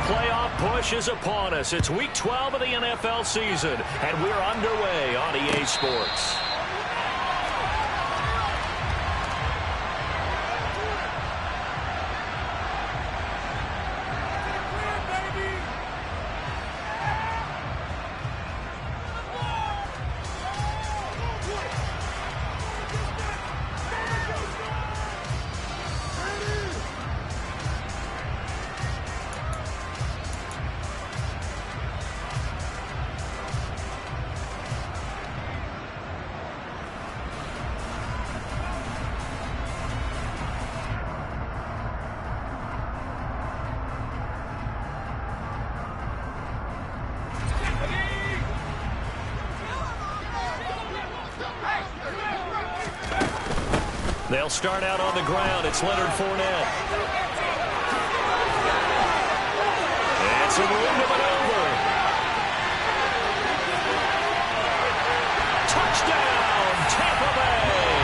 playoff push is upon us. It's Week 12 of the NFL season, and we're underway on EA Sports. They'll start out on the ground. It's Leonard Fournette. And some room to maneuver. Touchdown, Tampa Bay.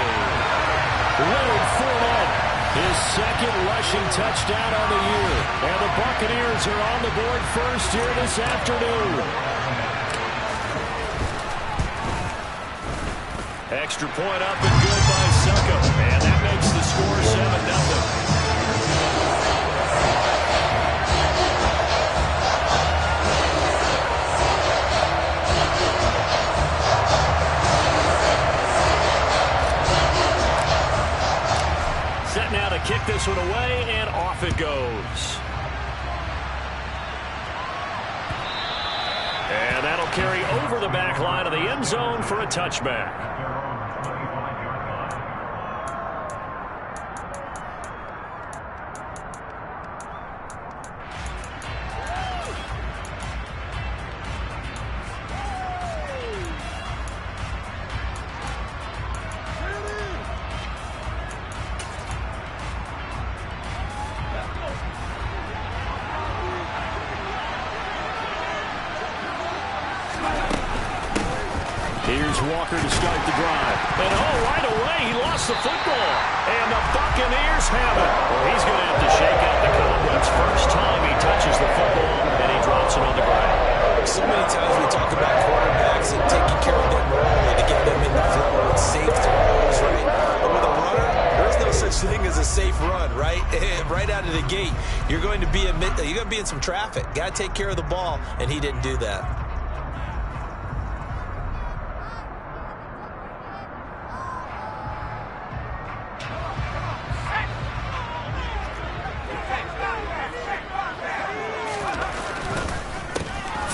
Leonard Fournette, his second rushing touchdown on the year. And the Buccaneers are on the board first here this afternoon. Extra point up and good by Succo. And that makes the score 7-0. Set now to kick this one away, and off it goes. And that'll carry over the back line of the end zone for a touchback. Here's Walker to start the drive. And right away, he lost the football. And the Buccaneers have it. Well, he's going to have to shake out the cobwebs. First time he touches the football, and he drops it on the ground. So many times we talk about quarterbacks and taking care of them early to get them in the flow and safe throws, right? But with a runner, there's no such thing as a safe run, right? Right out of the gate, you're going to be in some traffic. Got to take care of the ball, and he didn't do that.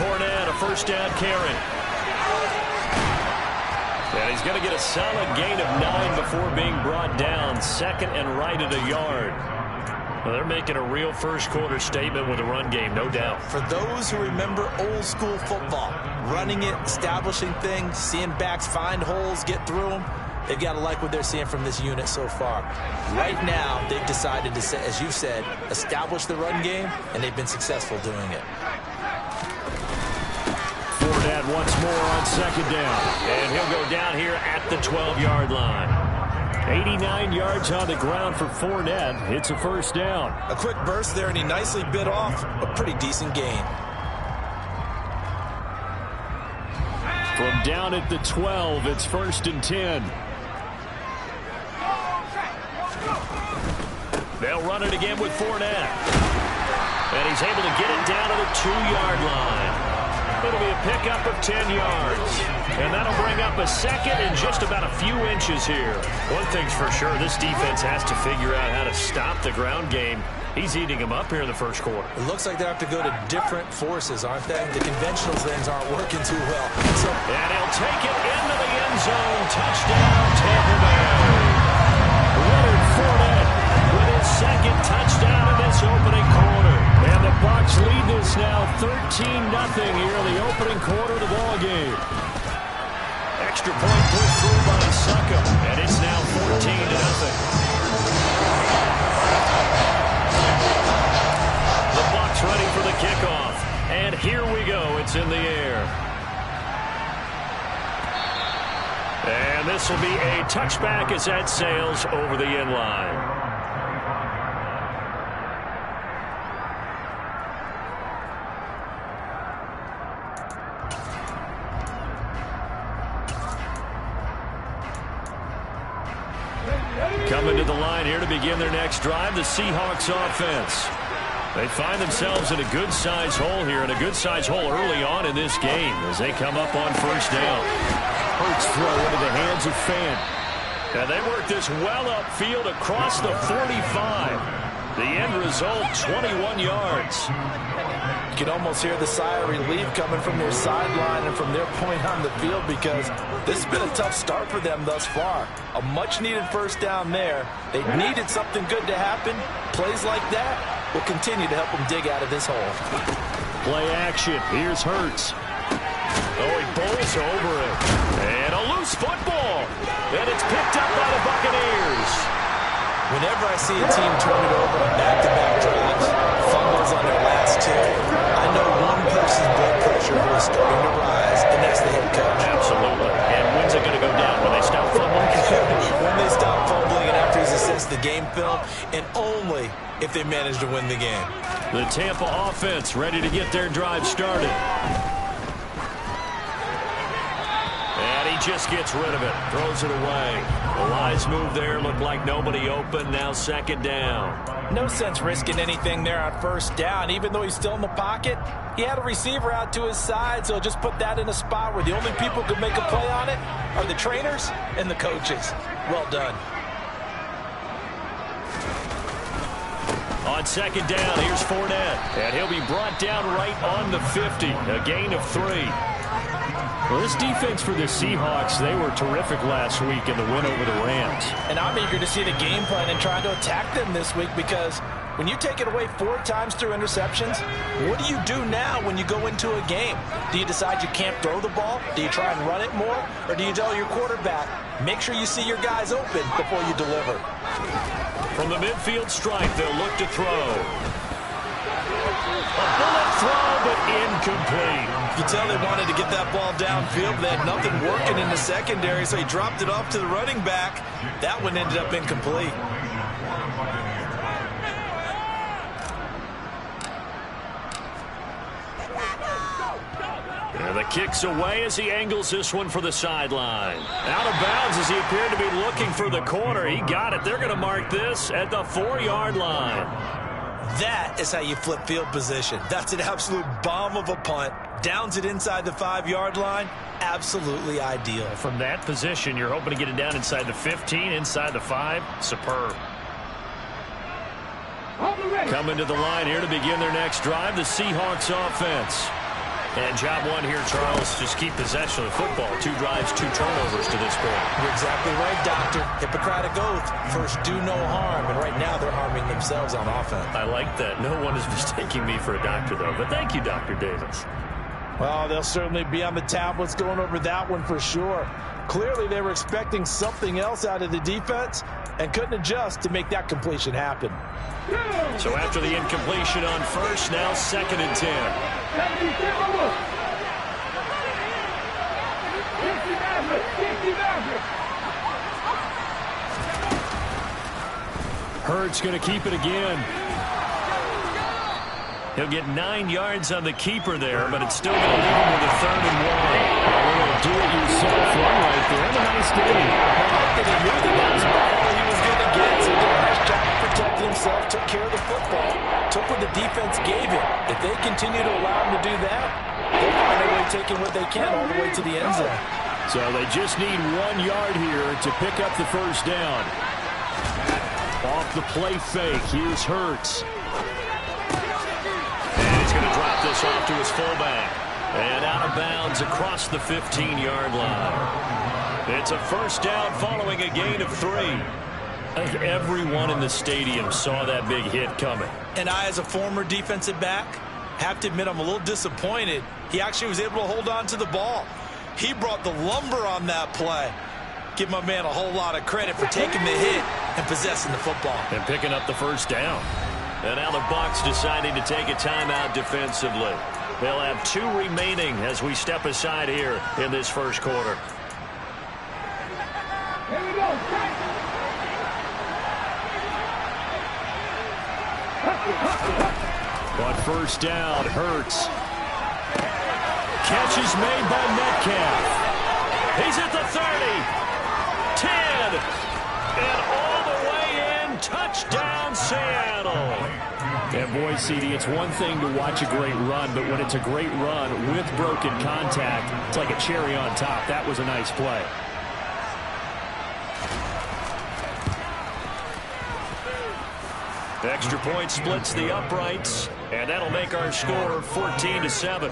Fournette, a first down carry. And he's going to get a solid gain of 9 before being brought down. Second and right at a yard. Well, they're making a real first-quarter statement with a run game, no doubt. For those who remember old-school football, running it, establishing things, seeing backs find holes, get through them, they've got to like what they're seeing from this unit so far. Right now, they've decided to, as you said, establish the run game, and they've been successful doing it. Fournette once more on second down. And he'll go down here at the 12-yard line. 89 yards on the ground for Fournette. It's a first down. A quick burst there, and he nicely bit off a pretty decent gain. From down at the 12, it's first and 10. They'll run it again with Fournette. And he's able to get it down to the 2-yard line. It'll be a pickup of 10 yards. And that'll bring up a second and just about a few inches here. One thing's for sure, this defense has to figure out how to stop the ground game. He's eating them up here in the first quarter. It looks like they have to go to different forces, aren't they? The conventional things aren't working too well. And he'll take it into the end zone. Touchdown, Tampa Bay. Leonard Fournette with his second touchdown in this opening quarter. And the Bucs lead this now 13-0 here in the opening quarter of the ball game. Extra point pushed through by Succo, and it's now 14-0. The Bucs ready for the kickoff, and here we go. It's in the air. And this will be a touchback as that sails over the end line. line here to begin their next drive, the Seahawks offense. They find themselves in a good-sized hole here, and a good-sized hole early on in this game as they come up on first down. Hurts throw into the hands of Fan. And they work this well upfield across the 45. The end result, 21 yards. You can almost hear the sigh of relief coming from their sideline and from their point on the field, because this has been a tough start for them thus far. A much-needed first down there. They needed something good to happen. Plays like that will continue to help them dig out of this hole. Play action. Here's Hurts. Oh, he bowls over it. And a loose football. And it's picked up by the Buccaneers. Whenever I see a team turn it over on back-to-back drives, fumbles on their last two, I know one person's blood pressure who is starting to rise, and that's the head coach. Absolutely. And when's it going to go down? When they stop fumbling? When they stop fumbling and after he's assessed the game film, and only if they manage to win the game. The Tampa offense ready to get their drive started. And he just gets rid of it. Throws it away. The wise move there. Looked like nobody open. Now second down. No sense risking anything there on first down. Even though he's still in the pocket, he had a receiver out to his side, so just put that in a spot where the only people who can make a play on it are the trainers and the coaches. Well done. On second down, here's Fournette. And he'll be brought down right on the 50. A gain of 3. Well, this defense for the Seahawks, they were terrific last week in the win over the Rams. And I'm eager to see the game plan and trying to attack them this week, because when you take it away 4 times through interceptions, what do you do now when you go into a game? Do you decide you can't throw the ball? Do you try and run it more? Or do you tell your quarterback, make sure you see your guys open before you deliver? From the midfield stripe, they'll look to throw. A bullet throw, but incomplete. You tell they wanted to get that ball downfield, but they had nothing working in the secondary, so he dropped it off to the running back. That one ended up incomplete. And the kick's away as he angles this one for the sideline. Out of bounds as he appeared to be looking for the corner. He got it. They're going to mark this at the 4-yard line. That is how you flip field position. That's an absolute bomb of a punt. Downs it inside the 5-yard line. Absolutely ideal. From that position, you're hoping to get it down inside the 15, inside the 5. Superb. Coming to the line here to begin their next drive, the Seahawks offense. And job one here, Charles, just keep possession of the football. 2 drives, 2 turnovers to this point. You're exactly right, Doctor. Hippocratic oath. First, do no harm. And right now, they're harming themselves on offense. I like that. No one is mistaking me for a doctor, though. But thank you, Dr. Davis. Well, they'll certainly be on the tablets going over that one for sure. Clearly, they were expecting something else out of the defense and couldn't adjust to make that completion happen. So after the incompletion on first, now 2nd and 10. Hurts going to keep it again. He'll get 9 yards on the keeper there, but it's still going to leave him with a 3rd and 1. A little do-it-yourself run right there. And a nice game. He knew that was all he was going to get, so he did a nice job of protecting himself, took care of the football, took what the defense gave him. If they continue to allow him to do that, they'll find a way taking what they can all the way to the end zone. So they just need 1 yard here to pick up the first down. Off the play fake, here's Hurts. And he's going to drop this off to his fullback. And out of bounds across the 15-yard line. It's a first down following a gain of 3. I think everyone in the stadium saw that big hit coming. And I, as a former defensive back, have to admit I'm a little disappointed. He actually was able to hold on to the ball. He brought the lumber on that play. Give my man a whole lot of credit for taking the hit and possessing the football. And picking up the first down. And now the Bucs deciding to take a timeout defensively. They'll have 2 remaining as we step aside here in this first quarter. Here we go. But first down, Hurts. Catch is made by Metcalf. He's at the 30, 10, and all the way touchdown, Seattle. And boy, CD, it's one thing to watch a great run, but when it's a great run with broken contact, it's like a cherry on top. That was a nice play. Extra point splits the uprights, and that'll make our score 14-7.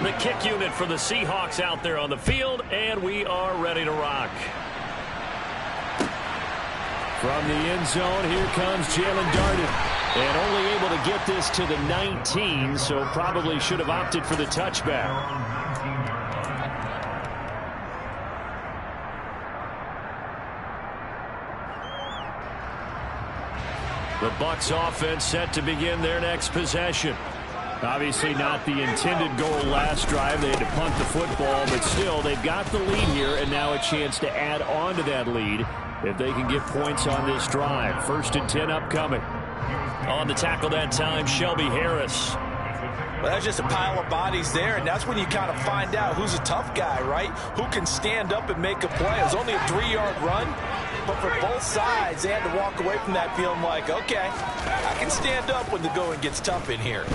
The kick unit for the Seahawks out there on the field, and we are ready to rock. From the end zone, here comes Jalen Darden. And only able to get this to the 19, so probably should have opted for the touchback. The Bucs offense set to begin their next possession. Obviously not the intended goal last drive. They had to punt the football, but still, they've got the lead here, and now a chance to add on to that lead if they can get points on this drive. 1st and 10 upcoming. On the tackle that time, Shelby Harris. Well, that's just a pile of bodies there, and that's when you kind of find out who's a tough guy, right? Who can stand up and make a play. It was only a 3-yard run, but for both sides, they had to walk away from that feeling like, okay, I can stand up when the going gets tough in here.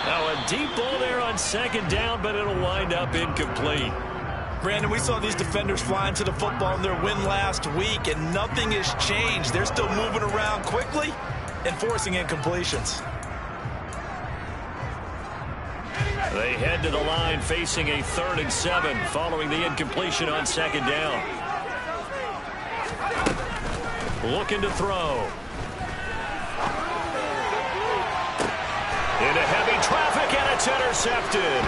Now a deep ball there on 2nd down, but it'll wind up incomplete. Brandon, we saw these defenders flying to the football in their win last week, and nothing has changed. They're still moving around quickly and forcing incompletions. They head to the line facing a 3rd and 7 following the incompletion on 2nd down. Looking to throw. Into heavy traffic, and it's intercepted.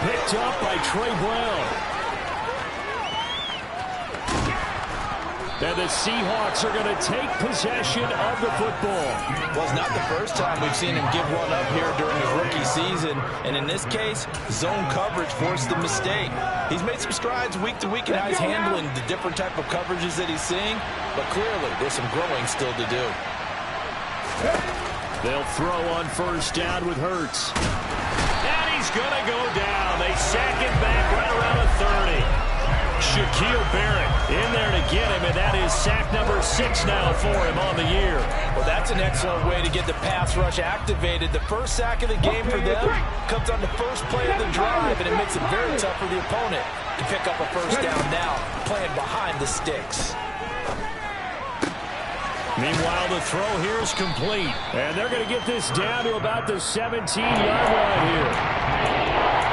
Picked up by Trey Brown. And the Seahawks are going to take possession of the football. Well, it's not the first time we've seen him give one up here during his rookie season. And in this case, zone coverage forced the mistake. He's made some strides week to week in how he's handling the different type of coverages that he's seeing. But clearly, there's some growing still to do. They'll throw on 1st down with Hurts. And he's going to go down. They sack him back right around the 30. Shaquille Barrett in there to get him, and that is sack number 6 now for him on the year. Well, that's an excellent way to get the pass rush activated. The first sack of the game for them comes on the first play of the drive, and it makes it very tough for the opponent to pick up a 1st down now, playing behind the sticks. Meanwhile, the throw here is complete, and they're going to get this down to about the 17-yard line here.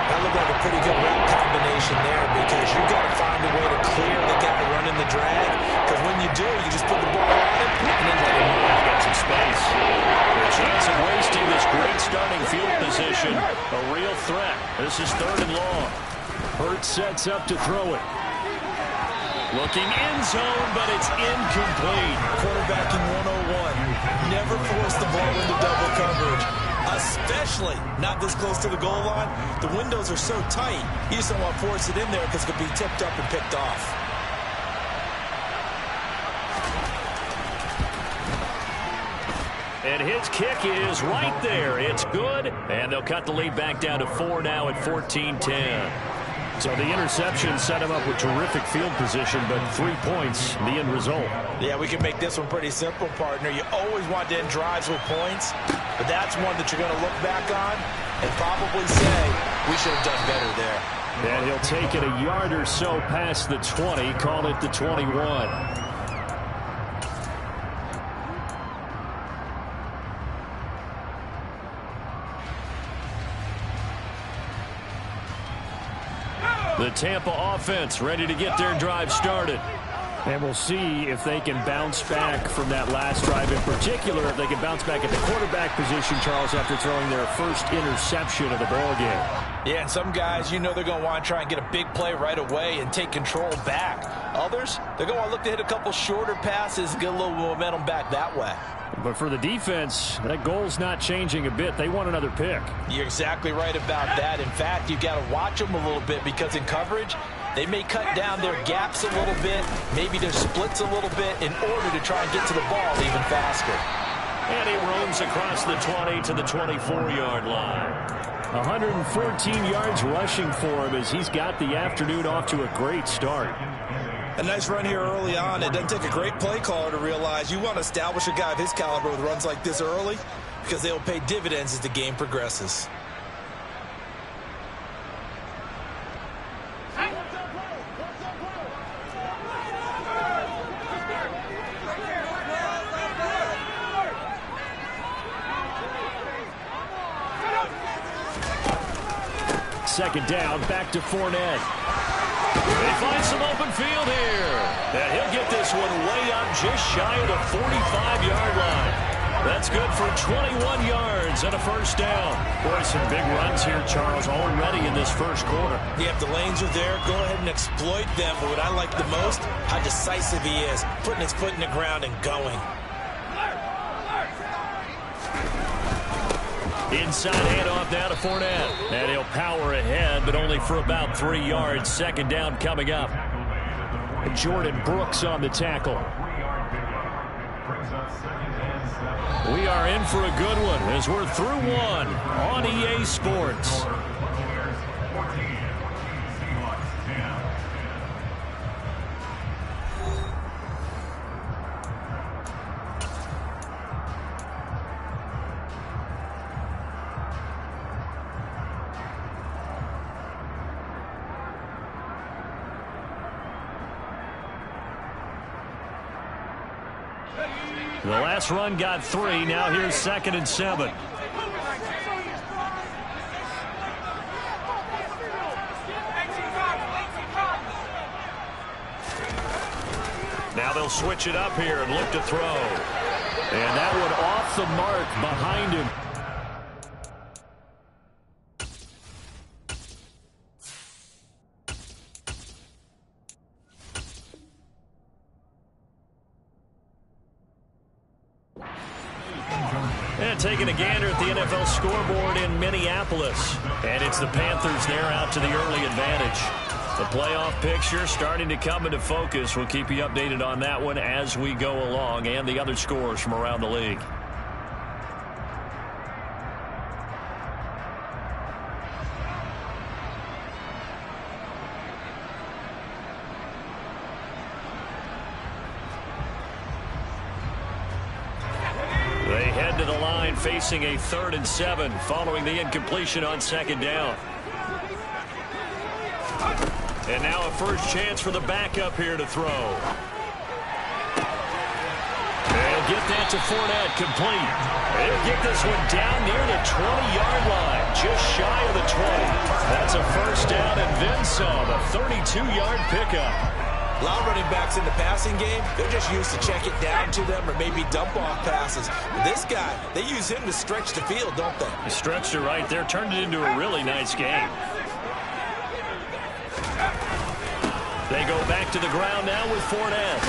That looked like a pretty good route combination there, because you've got to find a way to clear the guy running the drag, because when you do, you just put the ball on him and then let him move. He's got some space. A chance of wasting this great starting field position. A real threat. This is 3rd and long. Hurts sets up to throw it. Looking end zone, but it's incomplete. Quarterbacking 101. Never force the ball into double coverage, especially not this close to the goal line. The windows are so tight, you just don't want to force it in there because it could be tipped up and picked off. And his kick is right there. It's good, and they'll cut the lead back down to 4 now at 14-10. So the interception set him up with terrific field position, but 3 points, the end result. Yeah, we can make this one pretty simple, partner. You always want to end drives with points, but that's one that you're going to look back on and probably say, we should have done better there. And he'll take it a yard or so past the 20, call it the 21. The Tampa offense ready to get their drive started. And we'll see if they can bounce back from that last drive, in particular, if they can bounce back at the quarterback position, Charles, after throwing their first interception of the ballgame. Yeah, and some guys, you know they're going to want to try and get a big play right away and take control back. Others, they're going to look to hit a couple shorter passes and get a little momentum back that way. But for the defense, that goal's not changing a bit. They want another pick. You're exactly right about that. In fact, you've got to watch them a little bit, because in coverage, they may cut down their gaps a little bit, maybe their splits a little bit, in order to try and get to the ball even faster. And he roams across the 20 to the 24-yard line. 114 yards rushing for him as he's got the afternoon off to a great start. A nice run here early on. It doesn't take a great play caller to realize you want to establish a guy of his caliber with runs like this early because they'll pay dividends as the game progresses. Second down, back to Fournette. They find some open field here. And he'll get this one way up just shy of the 45-yard line. That's good for 21 yards and a first down. Boy, some big runs here, Charles, already in this first quarter. Yeah, if the lanes are there, go ahead and exploit them. But what I like the most, how decisive he is, putting his foot in the ground and going. Inside handoff now to Fournette. And he'll power ahead, but only for about 3 yards. Second down coming up. Jordan Brooks on the tackle. We are in for a good one as we're through one on EA Sports. The last run got 3. Now here's 2nd and 7. Now they'll switch it up here and look to throw. And that one off the mark behind him. And taking a gander at the NFL scoreboard in Minneapolis. And it's the Panthers there out to the early advantage. The playoff picture starting to come into focus. We'll keep you updated on that one as we go along and the other scores from around the league. They head to the line facing a 3rd and 7 following the incompletion on 2nd down. And now a first chance for the backup here to throw. They'll get that to Fournette, complete. They'll get this one down near the 20-yard line, just shy of the 20. That's a first down and then some, a 32-yard pickup. A lot of running backs in the passing game, they're just used to check it down to them or maybe dump off passes. This guy, they use him to stretch the field, don't they? He stretched it right there, turned it into a really nice game. They go back to the ground now with Fournette.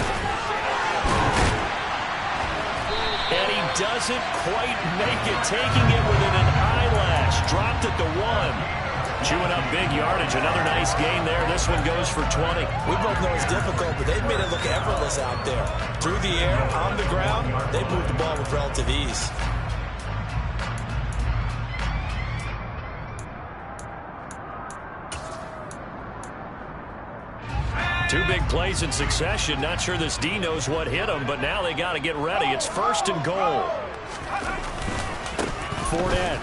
And he doesn't quite make it, taking it within an eyelash. Dropped it to 1. Chewing up big yardage. Another nice gain there. This one goes for 20. We both know it's difficult, but they've made it look effortless out there. Through the air, on the ground, they moved the ball with relative ease. Two big plays in succession. Not sure this D knows what hit him, but now they got to get ready. It's 1st and goal. Fournette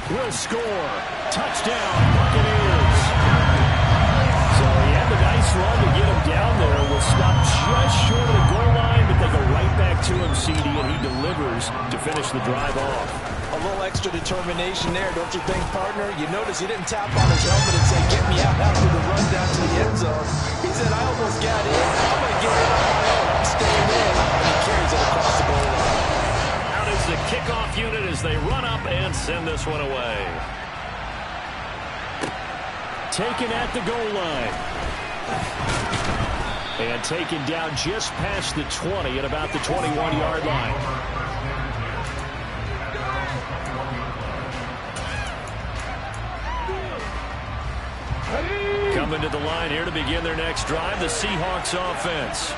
will score. Touchdown, Buccaneers. So he had the nice run to get him down there. Was stopped just short of the goal line, but they go right back to him, CD, and he delivers to finish the drive off. A little extra determination there, don't you think, partner? You notice he didn't tap on his helmet and say, get me out after the run down to the end zone. He said, I almost got in. I'm going to get in on my own. I'm staying in. And he carries it across the goal line. Out is the kickoff unit as they run up and send this one away. Taken at the goal line. And taken down just past the 20 at about the 21-yard line. Coming to the line here to begin their next drive, the Seahawks offense.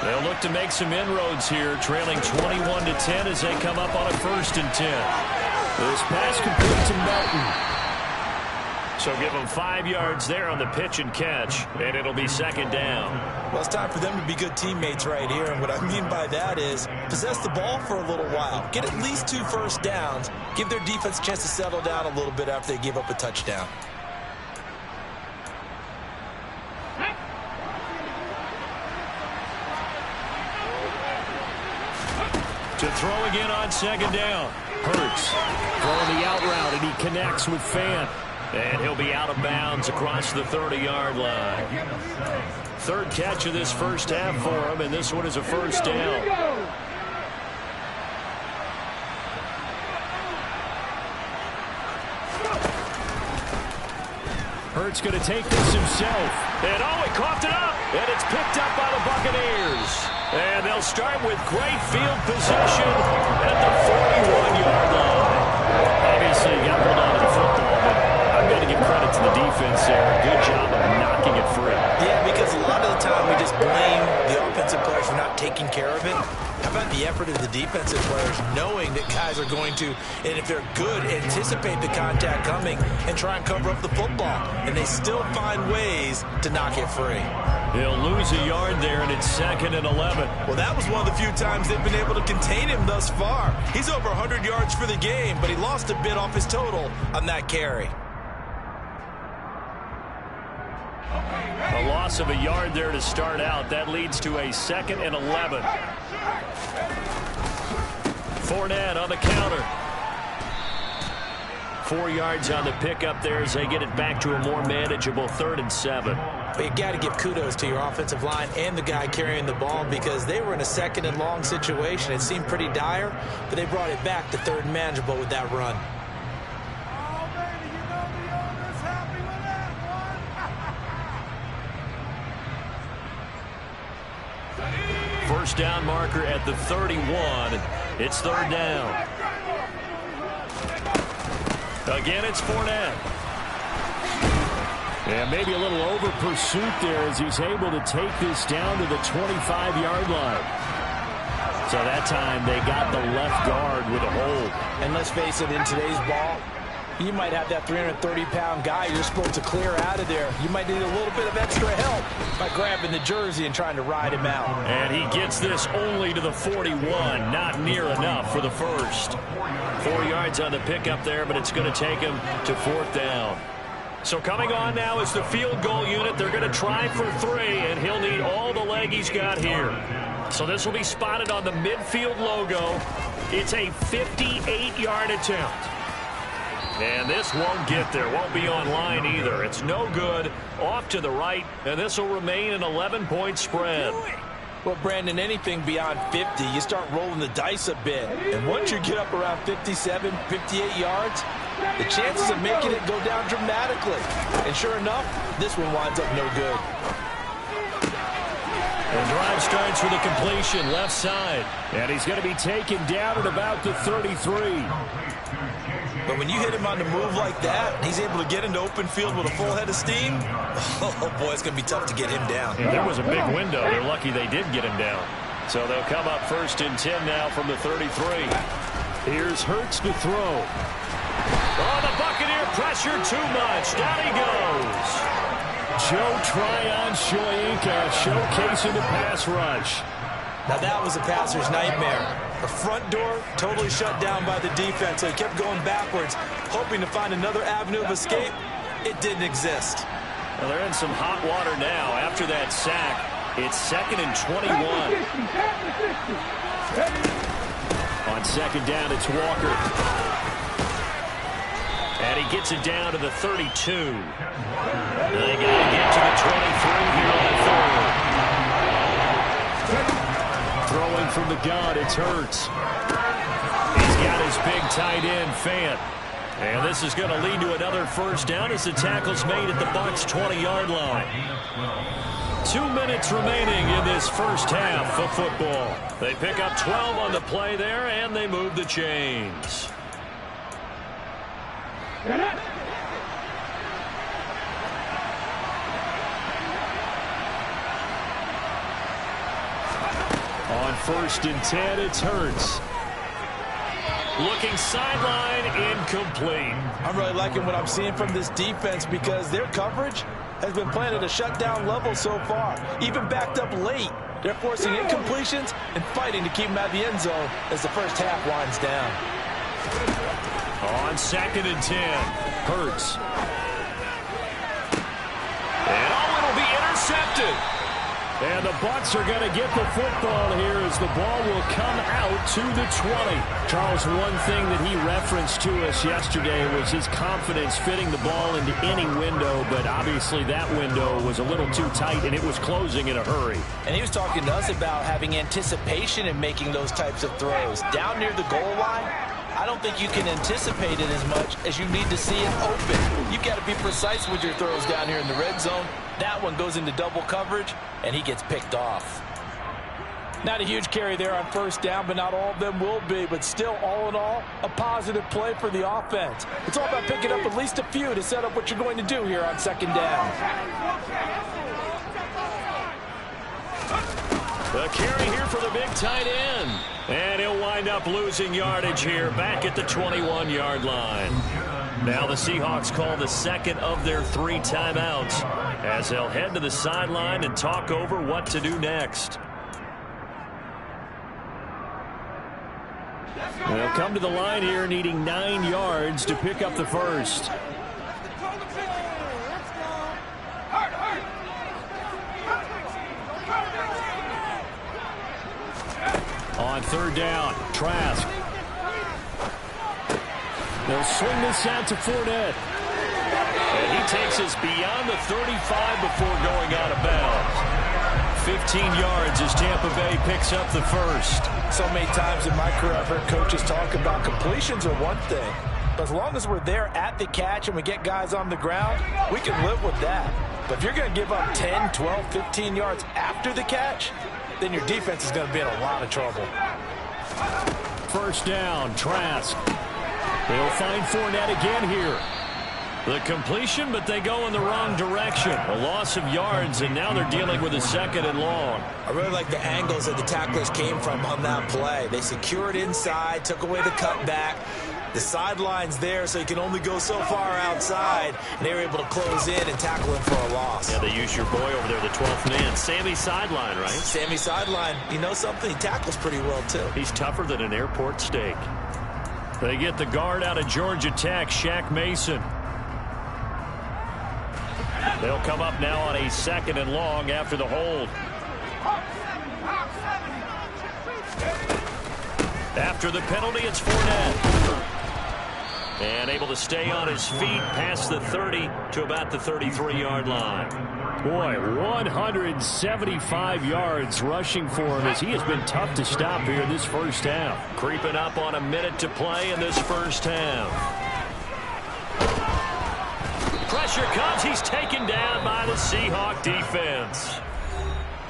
They'll look to make some inroads here, trailing 21-10 as they come up on a 1st and 10. This pass complete to Melton. So give them 5 yards there on the pitch and catch, and it'll be second down. Well, it's time for them to be good teammates right here, and what I mean by that is possess the ball for a little while. Get at least 2 first downs. Give their defense a chance to settle down a little bit after they give up a touchdown. To throw again on second down. Hurts throwing the out route, and he connects with Fant. And he'll be out of bounds across the 30-yard line. 3rd catch of this first half for him, and this one is a first down. Hurts going to take this himself. And he coughed it up. And it's picked up by the Buccaneers. And they'll start with great field position at the 41-yard line. Obviously, he got hold on to the football, but I've got to give credit to the defense there. Good job of knocking it free. Yeah, because a lot of the time we just blame the offensive players for not taking care of it. How about the effort of the defensive players knowing that guys are going to, and if they're good, anticipate the contact coming and try and cover up the football. And they still find ways to knock it free. He'll lose a yard there, and it's 2nd and 11. Well, that was one of the few times they've been able to contain him thus far. He's over 100 yards for the game, but he lost a bit off his total on that carry. A loss of a yard there to start out. That leads to a 2nd and 11. Fournette on the counter. 4 yards on the pickup there as they get it back to a more manageable 3rd and 7. But you got to give kudos to your offensive line and the guy carrying the ball because they were in a 2nd and long situation. It seemed pretty dire, but they brought it back to 3rd and manageable with that run. First down marker at the 31. It's 3rd down. Again, it's Fournette. And maybe a little over pursuit there as he's able to take this down to the 25-yard line. So that time they got the left guard with a hold. And let's face it, in today's ball, you might have that 330-pound guy you're supposed to clear out of there. You might need a little bit of extra help by grabbing the jersey and trying to ride him out. And he gets this only to the 41. Not near enough for the first. 4 yards on the pickup there, but it's going to take him to 4th down. So coming on now is the field goal unit. They're going to try for 3, and he'll need all the leg he's got here. So this will be spotted on the midfield logo. It's a 58-yard attempt. And this won't get there. Won't be online either. It's no good. Off to the right, and this will remain an 11-point spread. Well, Brandon, anything beyond 50, you start rolling the dice a bit. And once you get up around 57, 58 yards, the chances of making it go down dramatically. And sure enough, this one winds up no good. The drive starts with a completion left side. And he's going to be taken down at about the 33. But when you hit him on the move like that, he's able to get into open field with a full head of steam. Oh, boy, it's going to be tough to get him down. Yeah, there was a big window. They're lucky they did get him down. So they'll come up 1st and 10 now from the 33. Here's Hurts to throw. Oh, the Buccaneer pressure too much. Down he goes. Joe Tryon-Shoyinka showcasing the pass rush. Now that was a passer's nightmare. The front door totally shut down by the defense, so he kept going backwards, hoping to find another avenue of escape. It didn't exist. Well, they're in some hot water now after that sack. It's 2nd and 21. On 2nd down, it's Walker. And he gets it down to the 32. They got to get to the 23 here on 3rd. Throwing from the gun, it's Hurts. He's got his big tight end, Fant. And this is going to lead to another first down as the tackle's made at the Bucs' 20-yard line. 2 minutes remaining in this first half of football. They pick up 12 on the play there, and they move the chains. On 1st and 10, it's Hurts. Looking sideline, incomplete. I'm really liking what I'm seeing from this defense because their coverage has been playing at a shutdown level so far. Even backed up late, they're forcing incompletions and fighting to keep them out of the end zone as the first half winds down. On 2nd and 10, Hurts. And it'll be intercepted. And the Bucs are going to get the football here as the ball will come out to the 20. Charles, one thing that he referenced to us yesterday was his confidence fitting the ball into any window, but obviously that window was a little too tight and it was closing in a hurry. And he was talking to us about having anticipation in making those types of throws. Down near the goal line, I don't think you can anticipate it as much as you need to see it open. You've got to be precise with your throws down here in the red zone. That one goes into double coverage, and he gets picked off. Not a huge carry there on first down, but not all of them will be. But still, all in all, a positive play for the offense. It's all about picking up at least a few to set up what you're going to do here on 2nd down. The carry here for the big tight end. And he'll wind up losing yardage here back at the 21-yard line. Now the Seahawks call the second of their 3 timeouts as they'll head to the sideline and talk over what to do next. They'll come to the line here needing 9 yards to pick up the first. On 3rd down, Trask. They'll swing this out to Fournette. And he takes us beyond the 35 before going out of bounds. 15 yards as Tampa Bay picks up the first. So many times in my career I've heard coaches talk about completions are one thing. But as long as we're there at the catch and we get guys on the ground, we can live with that. But if you're going to give up 10, 12, 15 yards after the catch, then your defense is going to be in a lot of trouble. 1st down, Trask. They'll find Fournette again here. The completion, but they go in the wrong direction. A loss of yards, and now they're dealing with a 2nd and long. I really like the angles that the tacklers came from on that play. They secured inside, took away the cutback. The sideline's there, so you can only go so far outside. And they were able to close in and tackle him for a loss. Yeah, they use your boy over there, the 12th man. Sammy Sideline, right? Sammy Sideline. You know something? He tackles pretty well, too. He's tougher than an airport steak. They get the guard out of Georgia Tech, Shaq Mason. They'll come up now on a 2nd and long after the hold. After the penalty, it's Fournette. And able to stay on his feet past the 30 to about the 33-yard line. Boy, 175 yards rushing for him as he has been tough to stop here in this first half. Creeping up on a minute to play in this first half. Pressure comes. He's taken down by the Seahawk defense.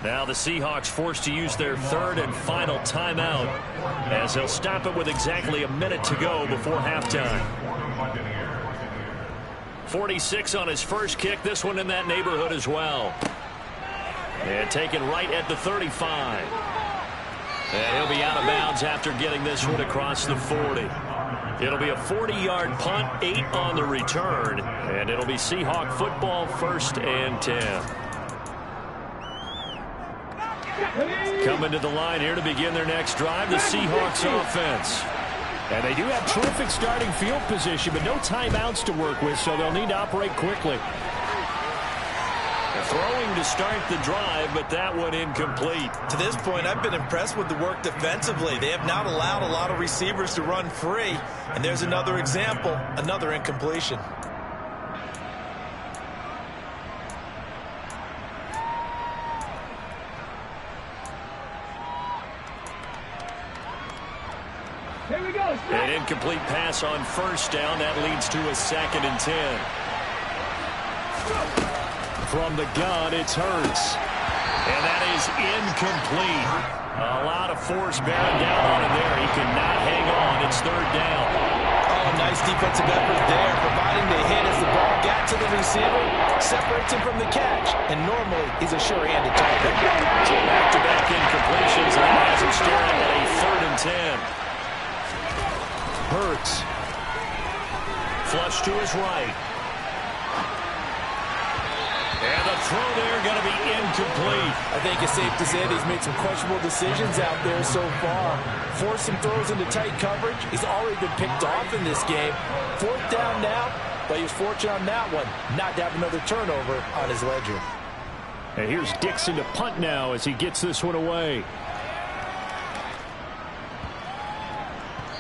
Now the Seahawks forced to use their 3rd and final timeout as they'll stop it with exactly a minute to go before halftime. 46 on his first kick. This one in that neighborhood as well. And taken right at the 35. And he'll be out of bounds after getting this one across the 40. It'll be a 40-yard punt, 8 on the return. And it'll be Seahawk football, 1st and 10. Coming to the line here to begin their next drive, the Seahawks offense. And they do have terrific starting field position, but no timeouts to work with, so they'll need to operate quickly. Throwing to start the drive, but that one incomplete. To this point, I've been impressed with the work defensively. They have not allowed a lot of receivers to run free. And there's another example, another incompletion. An incomplete pass on first down. That leads to a 2nd and 10. From the gun, it's Hurts. And that is incomplete. A lot of force bearing down on him there. He cannot hang on. It's 3rd down. Oh, nice defensive effort there, providing the hit as the ball got to the receiver, separates him from the catch, and normally he's a sure-handed target. So back-to-back incompletions, and that has him staring at a 3rd and 10. Hurts. Flush to his right. And the throw there going to be incomplete. I think it's safe to say that he's made some questionable decisions out there so far. Forced some throws into tight coverage. He's already been picked off in this game. 4th down now, but he was fortunate on that one not to have another turnover on his ledger. And here's Dixon to punt now as he gets this one away.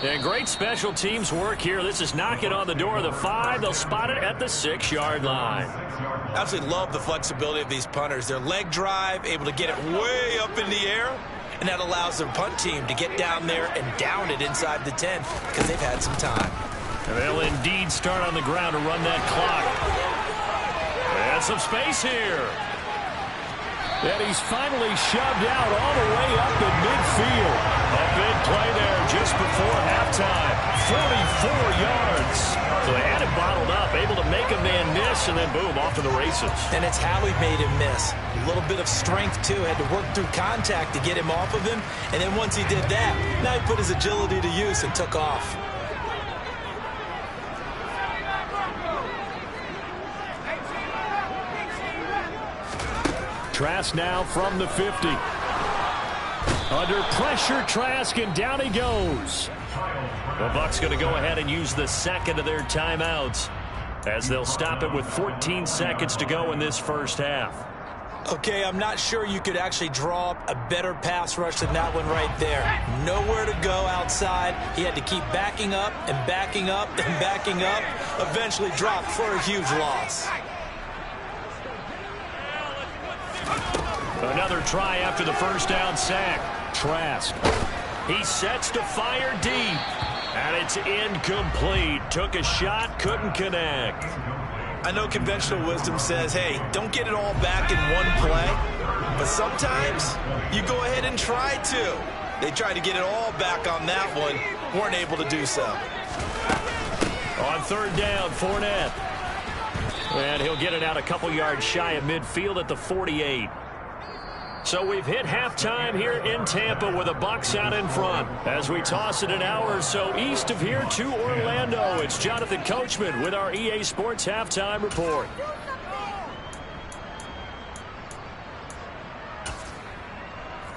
And great special teams work here. This is knocking on the door of the 5. They'll spot it at the 6-yard line. Absolutely love the flexibility of these punters. Their leg drive, able to get it way up in the air, and that allows their punt team to get down there and down it inside the 10 because they've had some time. And they'll indeed start on the ground to run that clock. And some space here. And he's finally shoved out all the way up in midfield. A big play there just before halftime. 44 yards. So they had it bottled up, able to make a man miss, and then boom, off to the races. And it's how he made him miss. A little bit of strength, too. Had to work through contact to get him off of him. And then once he did that, now he put his agility to use and took off. Trask now from the 50. Under pressure, Trask, and down he goes. The Bucs going to go ahead and use the second of their timeouts as they'll stop it with 14 seconds to go in this first half. Okay, I'm not sure you could actually draw up a better pass rush than that one right there. Nowhere to go outside. He had to keep backing up and backing up and backing up. Eventually dropped for a huge loss. Another try after the first down sack. Trask. He sets to fire deep. And it's incomplete. Took a shot, couldn't connect. I know conventional wisdom says, hey, don't get it all back in one play. But sometimes you go ahead and try to. They tried to get it all back on that one. Weren't able to do so. On 3rd down, Fournette. And he'll get it out a couple yards shy of midfield at the 48. So we've hit halftime here in Tampa with the Bucs out in front. As we toss it an hour or so east of here to Orlando, it's Jonathan Coachman with our EA Sports Halftime Report.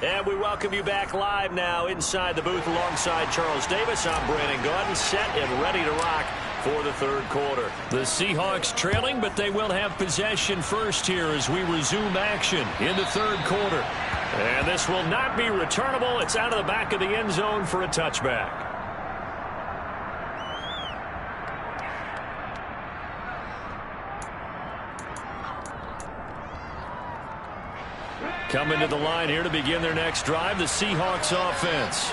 And we welcome you back live now inside the booth alongside Charles Davis. I'm Brandon Gaudin, set and ready to rock for the 3rd quarter. The Seahawks trailing, but they will have possession first here as we resume action in the 3rd quarter. And this will not be returnable. It's out of the back of the end zone for a touchback. Coming to the line here to begin their next drive, the Seahawks offense.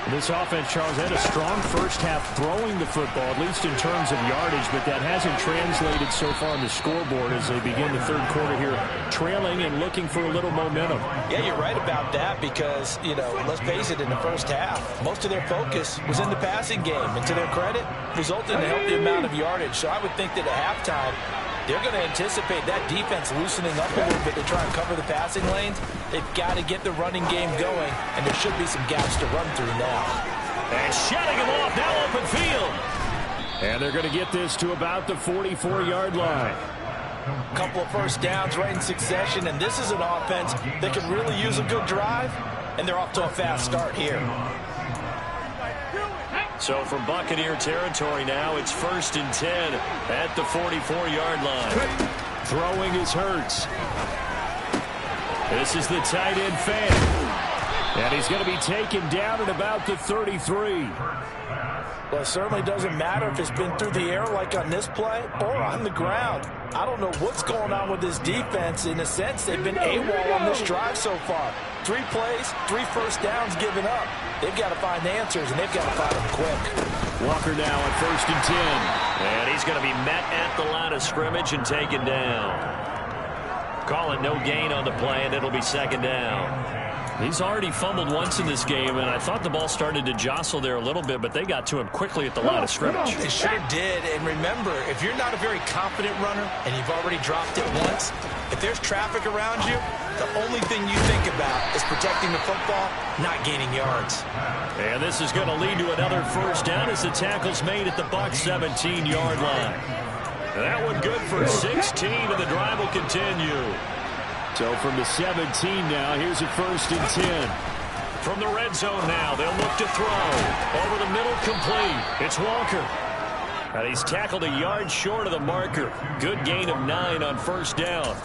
This offense, Charles, had a strong first half throwing the football, at least in terms of yardage, but that hasn't translated so far on the scoreboard as they begin the 3rd quarter here, trailing and looking for a little momentum. Yeah, you're right about that because, you know, let's face it, in the first half, most of their focus was in the passing game, and to their credit, resulted in a healthy amount of yardage. So I would think that at halftime, they're going to anticipate that defense loosening up a little bit to try and cover the passing lanes. They've got to get the running game going, and there should be some gaps to run through now. And shutting him off, now open field. And they're going to get this to about the 44-yard line. A couple of first downs right in succession, and this is an offense that can really use a good drive, and they're off to a fast start here. So from Buccaneer territory now, it's 1st and 10 at the 44-yard line. Throwing is Hurts. This is the tight end fan. And he's going to be taken down at about the 33. Well, it certainly doesn't matter if it's been through the air like on this play or on the ground. I don't know what's going on with this defense. In a sense, they've been AWOL on this drive so far. 3 plays, 3 first downs given up. They've got to find answers, and they've got to find them quick. Walker now at 1st and 10. And he's going to be met at the line of scrimmage and taken down. Call it no gain on the play, and it'll be 2nd down. He's already fumbled once in this game, and I thought the ball started to jostle there a little bit, but they got to him quickly at the line of scrimmage. They sure did. And remember, if you're not a very confident runner and you've already dropped it once, if there's traffic around you, the only thing you think about is protecting the football, not gaining yards. And this is going to lead to another first down as the tackle's made at the Bucs 17-yard line. That one good for 16, and the drive will continue. So from the 17 now, here's a 1st and 10. From the red zone now, they'll look to throw. Over the middle, complete. It's Walker. And he's tackled a yard short of the marker. Good gain of 9 on 1st down.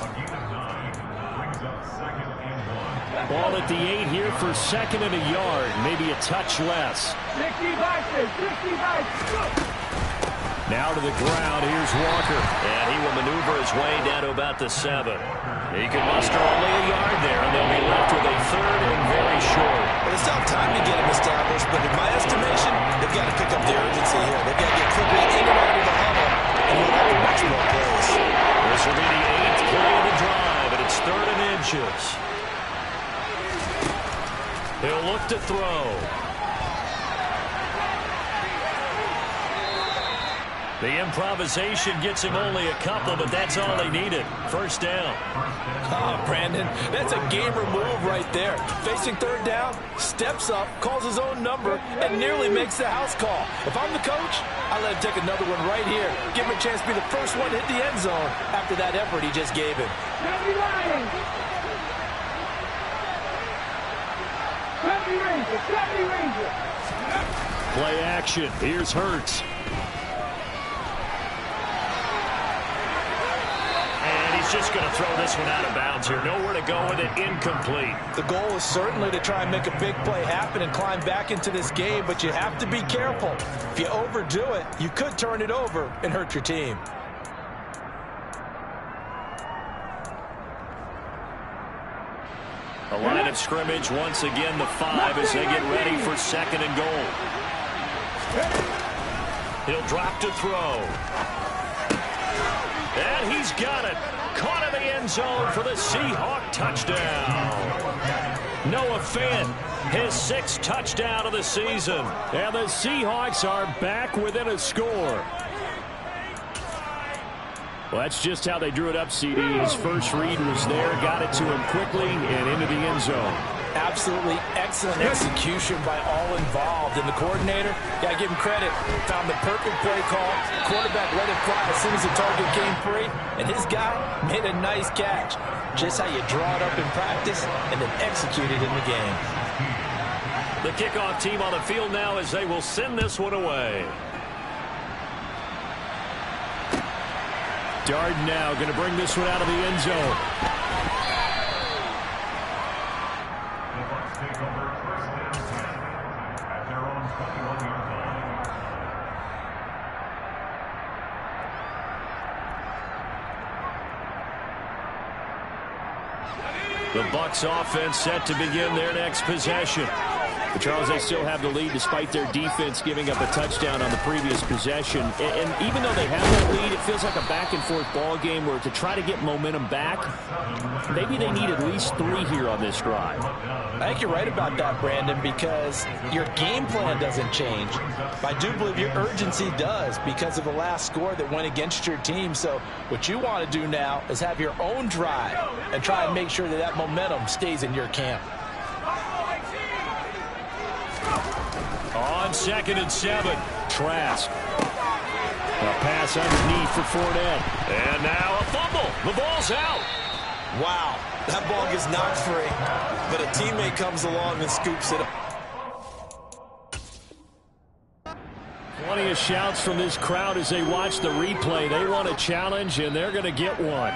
Ball at the 8 here for 2nd and a yard. Maybe a touch less. Now to the ground, here's Walker. And he will maneuver his way down to about the 7. He can muster only a yard there, and they'll be left with a 3rd and very short. Well, it's not time to get him established, but in my estimation, they've got to pick up the urgency here. They've got to get quickly in and out of the huddle and move on to much more plays. This will be the 8th play of the drive, and it's 3rd and inches. He'll look to throw. The improvisation gets him only a couple, but that's all they needed. 1st down. Oh, Brandon, that's a gamer move right there. Facing 3rd down, steps up, calls his own number, and nearly makes the house call. If I'm the coach, I let him take another one right here. Give him a chance to be the first one to hit the end zone after that effort he just gave him. Play action. Here's Hurts. Just going to throw this one out of bounds here. Nowhere to go with it. Incomplete. The goal is certainly to try and make a big play happen and climb back into this game, but you have to be careful. If you overdo it, you could turn it over and hurt your team. A line of scrimmage once again, the 5 as they get ready for 2nd and goal. He'll drop to throw. And he's got it. Caught in the end zone for the Seahawks touchdown. Noah Fant, his 6th touchdown of the season. And the Seahawks are back within a score. Well, that's just how they drew it up, CD. His first read was there, got it to him quickly, and into the end zone. Absolutely excellent execution by all involved. And the coordinator, got to give him credit, found the perfect play call. Quarterback let it fly as soon as the target came free, and his guy made a nice catch. Just how you draw it up in practice and then execute it in the game. The kickoff team on the field now as they will send this one away. Darden now going to bring this one out of the end zone. The Bucs offense set to begin their next possession. But Charles, they still have the lead despite their defense giving up a touchdown on the previous possession. And even though they have that lead, it feels like a back-and-forth ball game where to try to get momentum back, maybe they need at least 3 here on this drive. I think you're right about that, Brandon, because your game plan doesn't change. I do believe your urgency does because of the last score that went against your team. So what you want to do now is have your own drive and try and make sure that that momentum stays in your camp. On 2nd and 7, Trask. A pass underneath for Fournette. And now a fumble. The ball's out. Wow, that ball gets knocked free, but a teammate comes along and scoops it up. Plenty of shouts from this crowd as they watch the replay. They want a challenge, and they're going to get one.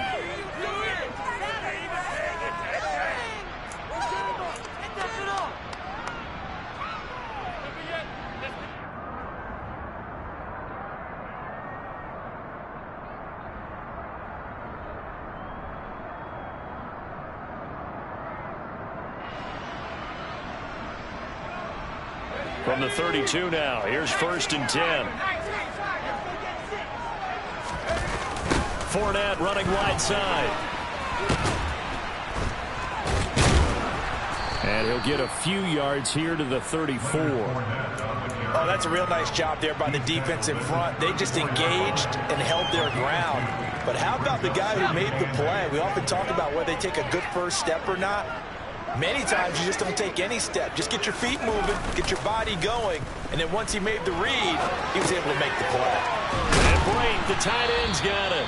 From the 32 now, here's 1st and 10. Fournette running wide side. And he'll get a few yards here to the 34. Oh, that's a real nice job there by the defense in front. They just engaged and held their ground. But how about the guy who made the play? We often talk about whether they take a good first step or not. Many times you just don't take any step. Just get your feet moving, get your body going, and then once he made the read, he was able to make the play. And Blake, the tight end's got it.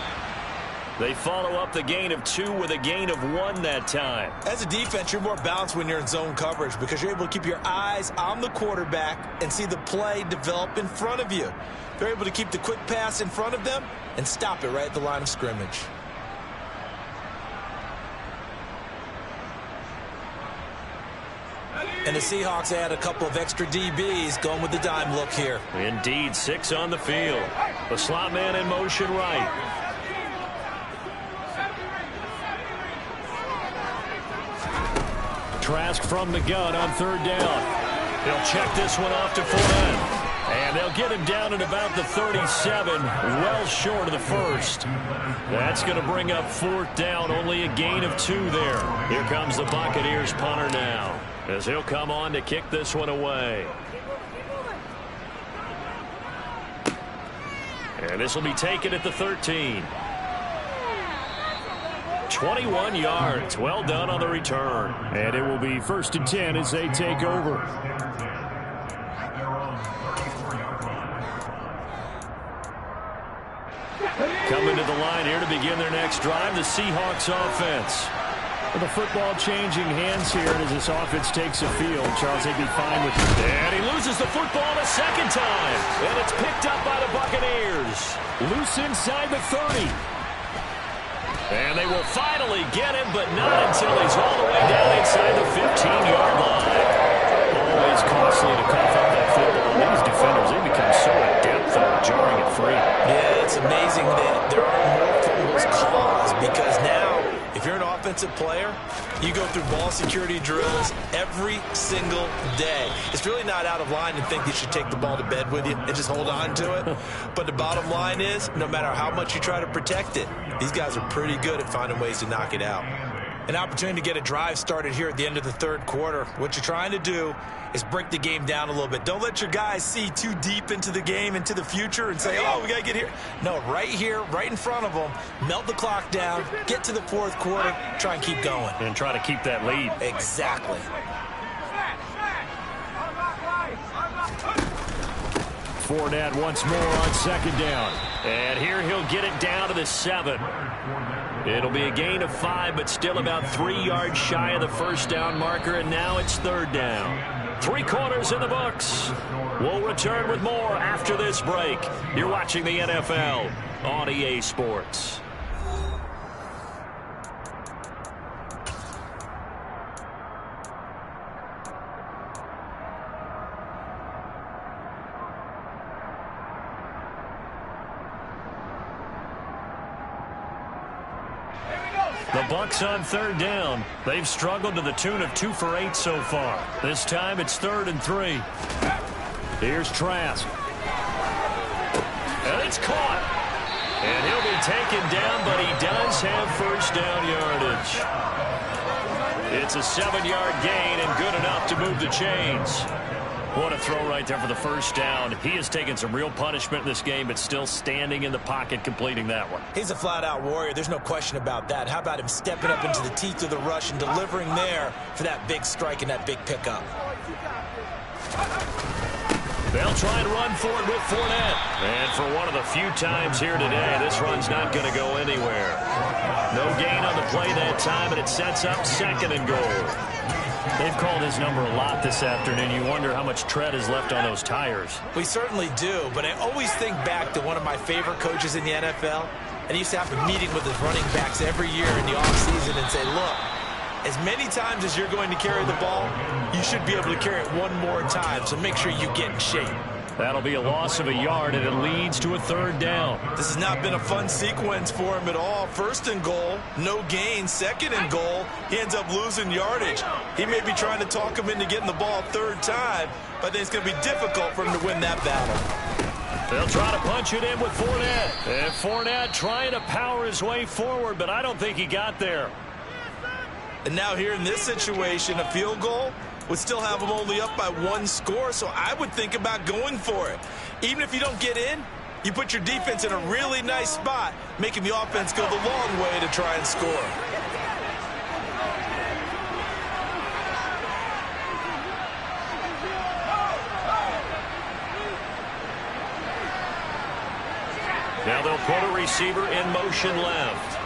They follow up the gain of 2 with a gain of 1 that time. As a defense, you're more balanced when you're in zone coverage because you're able to keep your eyes on the quarterback and see the play develop in front of you. They're able to keep the quick pass in front of them and stop it right at the line of scrimmage. And the Seahawks add a couple of extra DBs going with the dime look here. Indeed, 6 on the field. The slot man in motion right. Trask from the gun on 3rd down. They'll check this one off to Fournette. And they'll get him down at about the 37, well short of the first. That's going to bring up 4th down, only a gain of 2 there. Here comes the Buccaneers punter now, as he'll come on to kick this one away. And this will be taken at the 13. 21 yards. Well done on the return. And it will be 1st and 10 as they take over. Coming to the line here to begin their next drive, the Seahawks offense. With the football changing hands here as this offense takes the field. Charles, they'd be fine with it. And he loses the football a second time. And it's picked up by the Buccaneers. Loose inside the 30. And they will finally get him, but not until he's all the way down inside the 15-yard line. Always costly to cough up that football. These defenders, they become so adept at jarring it free. Yeah, it's amazing that there are more fumbles caused because now, if you're an offensive player, you go through ball security drills every single day. It's really not out of line to think you should take the ball to bed with you and just hold on to it. But the bottom line is, no matter how much you try to protect it, these guys are pretty good at finding ways to knock it out. An opportunity to get a drive started here at the end of the 3rd quarter. What you're trying to do is break the game down a little bit. Don't let your guys see too deep into the game, into the future, and say, oh, we got to get here. No, right here, right in front of them, melt the clock down, get to the 4th quarter, try and keep going. And try to keep that lead. Exactly. Fournette once more on 2nd down. And here he'll get it down to the 7. It'll be a gain of 5, but still about 3 yards shy of the 1st down marker, and now it's 3rd down. 3 quarters in the books. We'll return with more after this break. You're watching the NFL on EA Sports. The Bucs on 3rd down. They've struggled to the tune of 2 for 8 so far. This time it's 3rd and 3. Here's Trask. And it's caught. And he'll be taken down, but he does have 1st down yardage. It's a 7-yard gain and good enough to move the chains. What a throw right there for the 1st down. He has taken some real punishment in this game, but still standing in the pocket completing that one. He's a flat-out warrior. There's no question about that. How about him stepping up into the teeth of the rush and delivering there for that big strike and that big pickup? They'll try and run for it with Fournette. And for one of the few times here today, this run's not going to go anywhere. No gain on the play that time, and it sets up 2nd and goal. They've called his number a lot this afternoon. You wonder how much tread is left on those tires. We certainly do, but I always think back to one of my favorite coaches in the NFL, and he used to have a meeting with his running backs every year in the offseason and say, look, as many times as you're going to carry the ball, you should be able to carry it one more time, so make sure you get in shape. That'll be a loss of a yard, and it leads to a 3rd down. This has not been a fun sequence for him at all. 1st and goal, no gain. 2nd and goal, he ends up losing yardage. He may be trying to talk him into getting the ball 3rd time, but I think it's going to be difficult for him to win that battle. They'll try to punch it in with Fournette. And Fournette trying to power his way forward, but I don't think he got there. And now here in this situation, a field goal would still have them only up by 1 score, so I would think about going for it. Even if you don't get in, you put your defense in a really nice spot, making the offense go the long way to try and score. Now they'll put a receiver in motion left.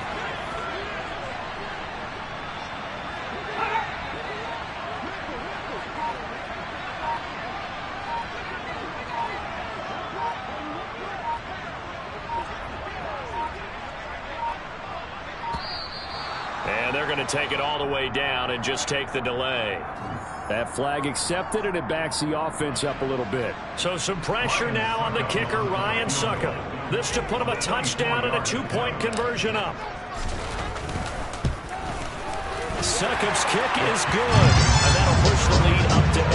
And they're going to take it all the way down and just take the delay. That flag accepted, and it backs the offense up a little bit. So some pressure now on the kicker, Ryan Succop. This to put him a touchdown and a 2-point conversion up. Succop's kick is good, and that'll push the lead up to 8.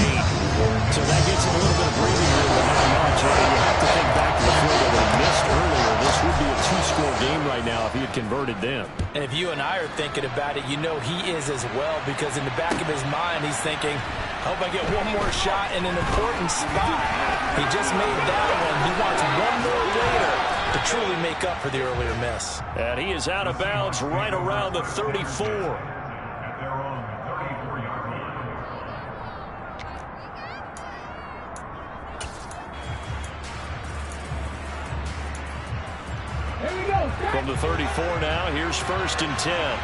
So that gets him a little bit of breathing room, but not much. And you have to think back to the field that they missed earlier. This would be a 2-score game right now if he had converted them. And if you and I are thinking about it, you know he is as well, because in the back of his mind, he's thinking, hope I get one more shot in an important spot. He just made that one. He wants one more later to truly make up for the earlier miss. And he is out of bounds right around the 34. From the 34 now, here's 1st and 10.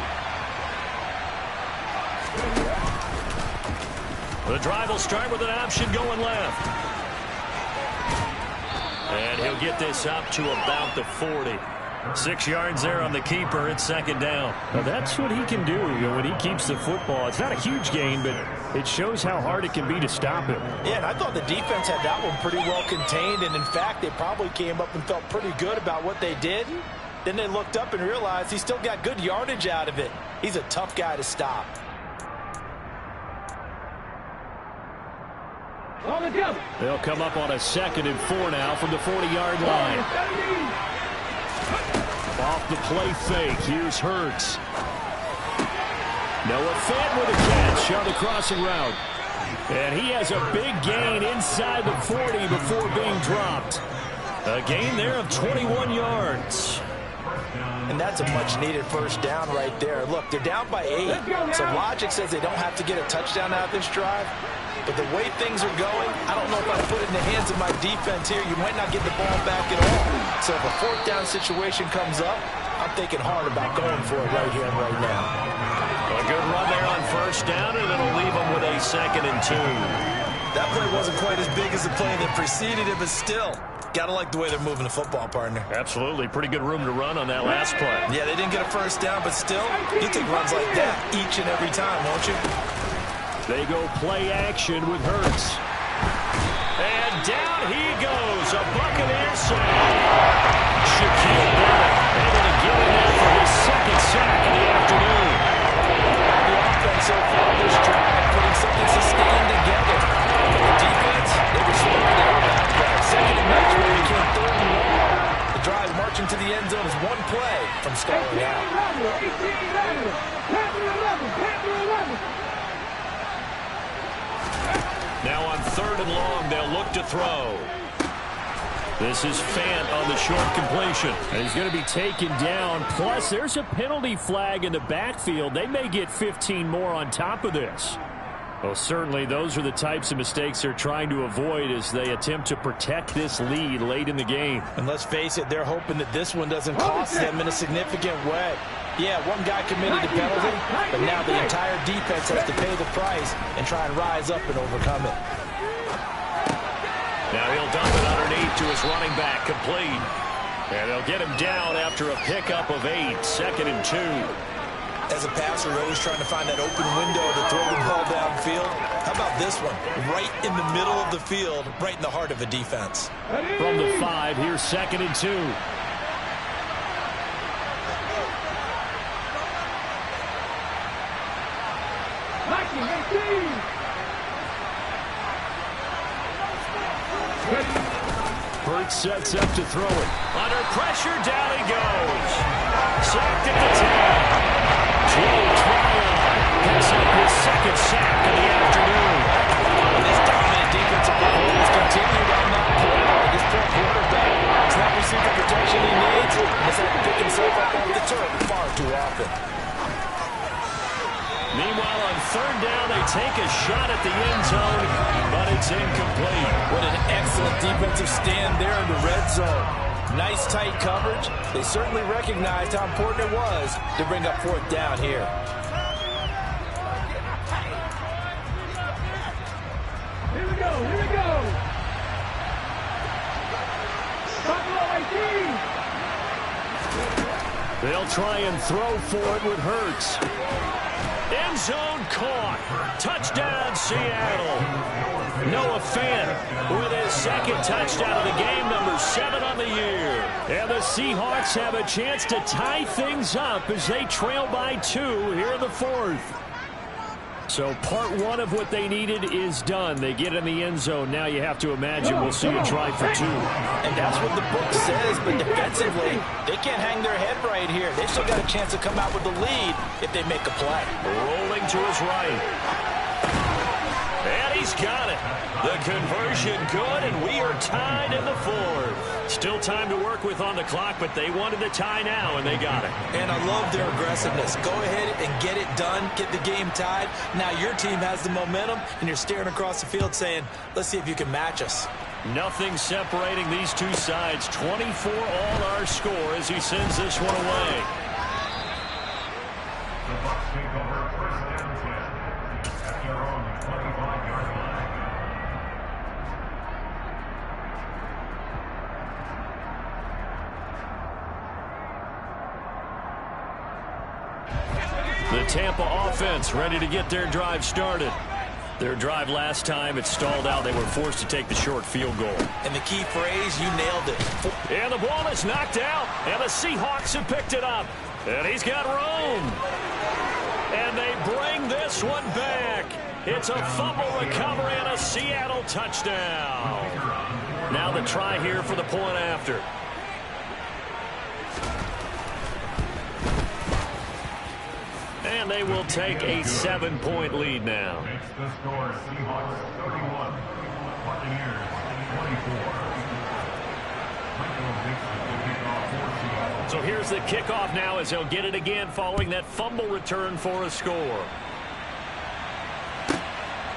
The drive will start with an option going left. And he'll get this up to about the 40. 6 yards there on the keeper. It's 2nd down. Now that's what he can do when he keeps the football. It's not a huge gain, but it shows how hard it can be to stop him. Yeah, and I thought the defense had that one pretty well contained, and in fact, they probably came up and felt pretty good about what they did. Then they looked up and realized he still got good yardage out of it. He's a tough guy to stop. They'll come up on a 2nd and 4 now from the 40-yard line. Off the play fake, here's Hurts. Noah Fant with a catch on the crossing route. And he has a big gain inside the 40 before being dropped. A gain there of 21 yards. And that's a much-needed 1st down right there. Look, they're down by 8. So logic says they don't have to get a touchdown out of this drive. But the way things are going, I don't know if I put it in the hands of my defense here. You might not get the ball back at all. So if a 4th down situation comes up, I'm thinking hard about going for it right here and right now. A good run there on 1st down, and it'll leave them with a 2nd and 2. That play wasn't quite as big as the play that preceded it, but still, gotta like the way they're moving the football, partner. Absolutely. Pretty good room to run on that last play. Yeah, they didn't get a 1st down, but still, you take runs like that each and every time, won't you? They go play action with Hurts. And down he goes. A Buccaneer sack. Shaquille Barrett able to get in there for his 2nd sack of the afternoon. The offense so far this drive, putting something sustained together. The defense, they were slowing down back there. 2nd and match when it became 3rd and long. The drive marching to the end zone is one play from stalling out. Now on 3rd and long, they'll look to throw. This is Fant on the short completion. And he's going to be taken down. Plus, there's a penalty flag in the backfield. They may get 15 more on top of this. Well, certainly those are the types of mistakes they're trying to avoid as they attempt to protect this lead late in the game. And let's face it, they're hoping that this one doesn't cost them in a significant way. Yeah, one guy committed the penalty, but now the entire defense has to pay the price and try and rise up and overcome it. Now he'll dump it underneath to his running back, complete. And they'll get him down after a pickup of 8, 2nd and 2. As a passer, you're always trying to find that open window to throw the ball downfield. How about this one? Right in the middle of the field, right in the heart of a defense. From the 5, here's 2nd and 2. Hurts sets up to throw it. Under pressure, down he goes. Sacked at the 10. Joe Tryon Meanwhile, on third down, they take a shot at the end zone, but it's incomplete. What an excellent defensive stand there in the red zone. Nice tight coverage. They certainly recognized how important it was to bring up fourth down here. Here we go, here we go. They'll try and throw for it with Hurts. End zone caught. Touchdown, Seattle. Noah Fant with his second touchdown of the game, number 7 on the year. And the Seahawks have a chance to tie things up as they trail by 2 here in the fourth. So part 1 of what they needed is done. They get in the end zone. Now you have to imagine we'll see a try for 2. And that's what the book says, but defensively, they can't hang their head right here. They still got a chance to come out with the lead if they make a play. Rolling to his right. And he's got it. The conversion good, and we are tied in the fourth. Still time to work with on the clock, but they wanted the tie now, and they got it. And I love their aggressiveness. Go ahead and get it done, get the game tied. Now your team has the momentum, and you're staring across the field saying, let's see if you can match us. Nothing separating these two sides. 24 all our score as he sends this one away. The Tampa offense ready to get their drive started. Their drive last time, it stalled out. They were forced to take the short field goal. And the key phrase, you nailed it. And the ball is knocked out, and the Seahawks have picked it up. And he's got room. And they bring this one back. It's a fumble recovery and a Seattle touchdown. Now the try here for the point after. And they will take a 7-point lead now. Makes the score Seahawks 31, Buccaneers 24. So here's the kickoff now as they'll get it again following that fumble return for a score.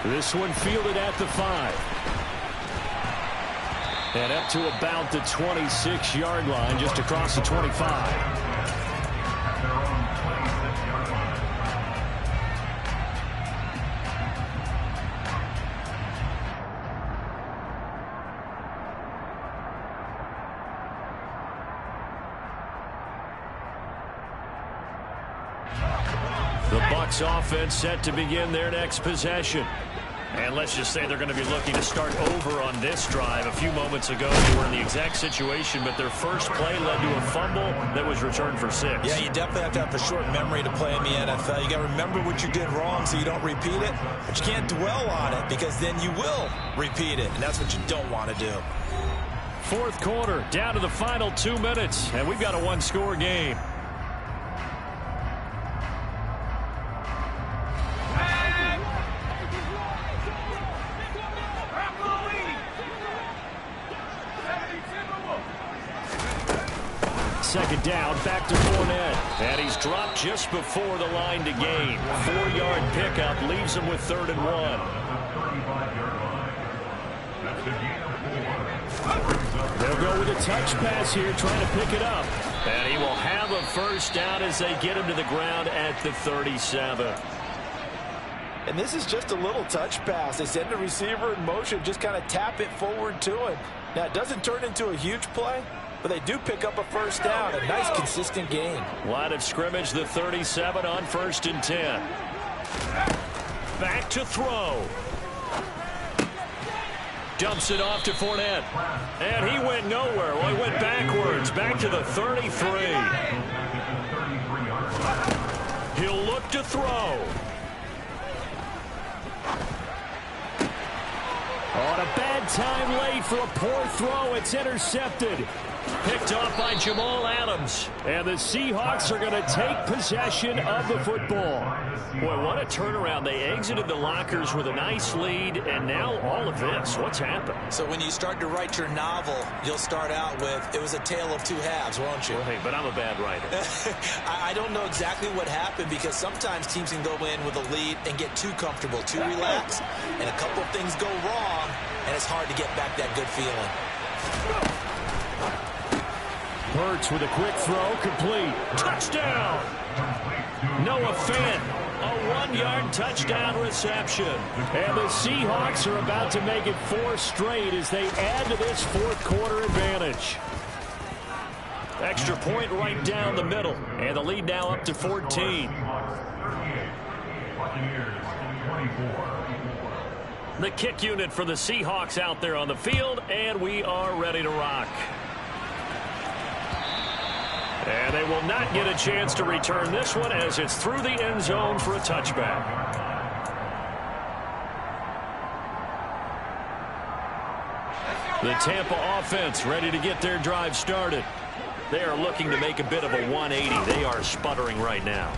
This one fielded at the 5. And up to about the 26-yard line, just across the 25. The Bucs offense set to begin their next possession. And let's just say they're going to be looking to start over on this drive. A few moments ago, they were in the exact situation, but their first play led to a fumble that was returned for 6. Yeah, you definitely have to have a short memory to play in the NFL. You got to remember what you did wrong so you don't repeat it, but you can't dwell on it because then you will repeat it, and that's what you don't want to do. Fourth quarter, down to the final 2 minutes, and we've got a one-score game. Second down, back to Fournette. And he's dropped just before the line to gain. 4-yard pickup leaves him with 3rd and 1. They'll go with a touch pass here, trying to pick it up. And he will have a first down as they get him to the ground at the 37. And this is just a little touch pass. They send the receiver in motion, just kind of tap it forward to him. Now, it doesn't turn into a huge play, but they do pick up a first down. A nice, consistent gain. Line of scrimmage, the 37 on 1st and 10. Back to throw. Dumps it off to Fournette. And he went nowhere. Well, he went backwards. Back to the 33. He'll look to throw. On a bad time late for a poor throw. It's intercepted. Picked off by Jamal Adams. And the Seahawks are going to take possession of the football. Boy, what a turnaround. They exited the lockers with a nice lead, and now all of this. What's happened? So when you start to write your novel, you'll start out with, it was a tale of two halves, won't you? Well, hey, but I'm a bad writer. I don't know exactly what happened, because sometimes teams can go in with a lead and get too comfortable, too relaxed, and a couple of things go wrong, and it's hard to get back that good feeling. Hurts with a quick throw, complete. Touchdown! Noah Fant, a 1-yard touchdown reception. And the Seahawks are about to make it 4 straight as they add to this fourth quarter advantage. Extra point right down the middle. And the lead now up to 14. The kick unit for the Seahawks out there on the field, and we are ready to rock. And they will not get a chance to return this one as it's through the end zone for a touchback. The Tampa offense ready to get their drive started. They are looking to make a bit of a 180. They are sputtering right now.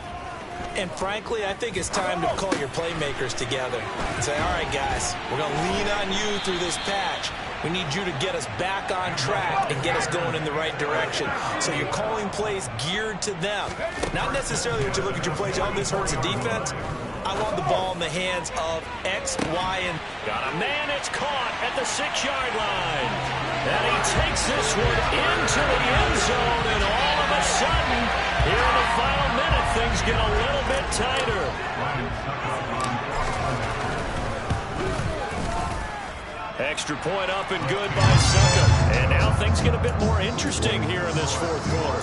And frankly, I think it's time to call your playmakers together and say, all right, guys, we're going to lean on you through this patch. We need you to get us back on track and get us going in the right direction. So you're calling plays geared to them. Not necessarily what you look at your plays, oh, this hurts the defense. I want the ball in the hands of X, Y, and... Got a man, it's caught at the 6-yard line. And he takes this one into the end zone, and all of a sudden, here in the final minute, things get a little bit tighter. Extra point up and good by Suckup. And now things get a bit more interesting here in this fourth quarter.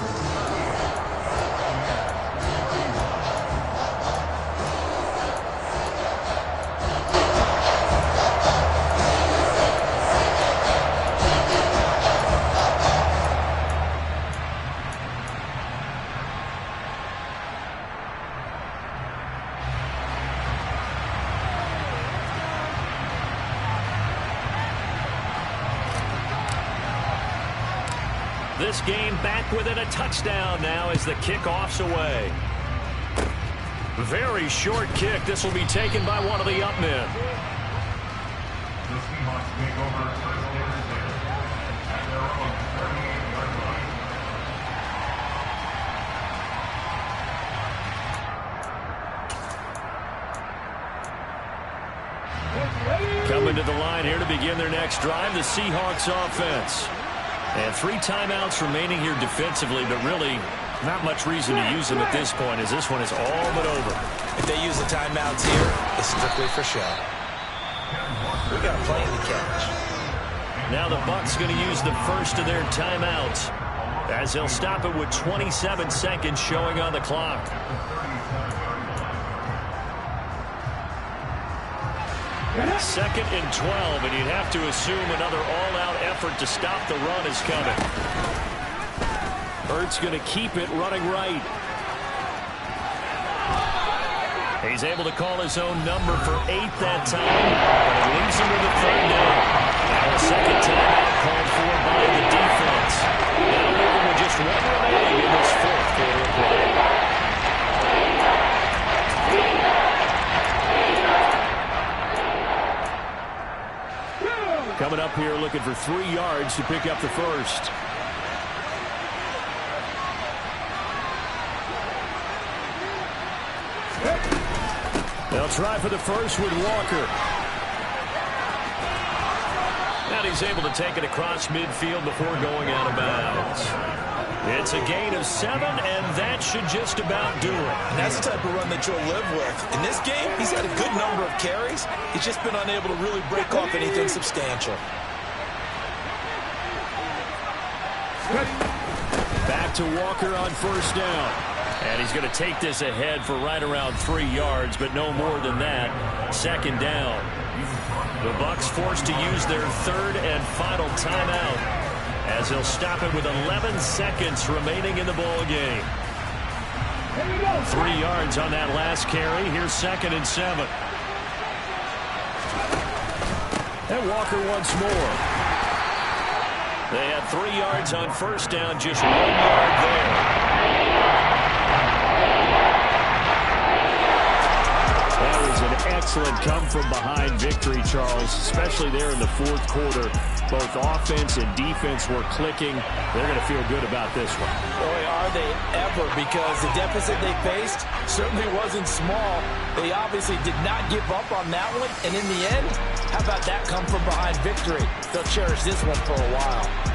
This game back within a touchdown now as the kickoff's away. Very short kick. This will be taken by one of the up men. The Seahawks take over first and 10 at their own 38-yard line. Coming to the line here to begin their next drive, the Seahawks offense. And 3 timeouts remaining here defensively, but really not much reason to use them at this point as this one is all but over. If they use the timeouts here, it's strictly for show. We got plenty to catch. Now the Bucs going to use the first of their timeouts as they'll stop it with 27 seconds showing on the clock. Second and 12, and you'd have to assume another all-out effort to stop the run is coming. Hurts going to keep it running right. He's able to call his own number for 8 that time, but it leaves him with a 3rd down. Now a second timeout called for by the defense. Now moving with just 1 remaining in this fourth quarter of play. Coming up here looking for 3 yards to pick up the first. They'll try for the first with Walker. And he's able to take it across midfield before going out of bounds. It's a gain of 7, and that should just about do it. And that's the type of run that you'll live with. In this game, he's had a good number of carries. He's just been unable to really break off anything substantial. Back to Walker on first down. And he's going to take this ahead for right around 3 yards, but no more than that. Second down. The Bucs forced to use their 3rd and final timeout as they'll stop it with 11 seconds remaining in the ball game. 3 yards on that last carry. Here's 2nd and 7. And Walker once more. They had 3 yards on first down, just 1 yard there. That was an excellent come-from-behind victory, Charles, especially there in the fourth quarter. Both offense and defense were clicking. They're going to feel good about this one. Boy, are they ever, because the deficit they faced certainly wasn't small. They obviously did not give up on that one, and in the end, how about that come-from-behind victory? They'll cherish this one for a while.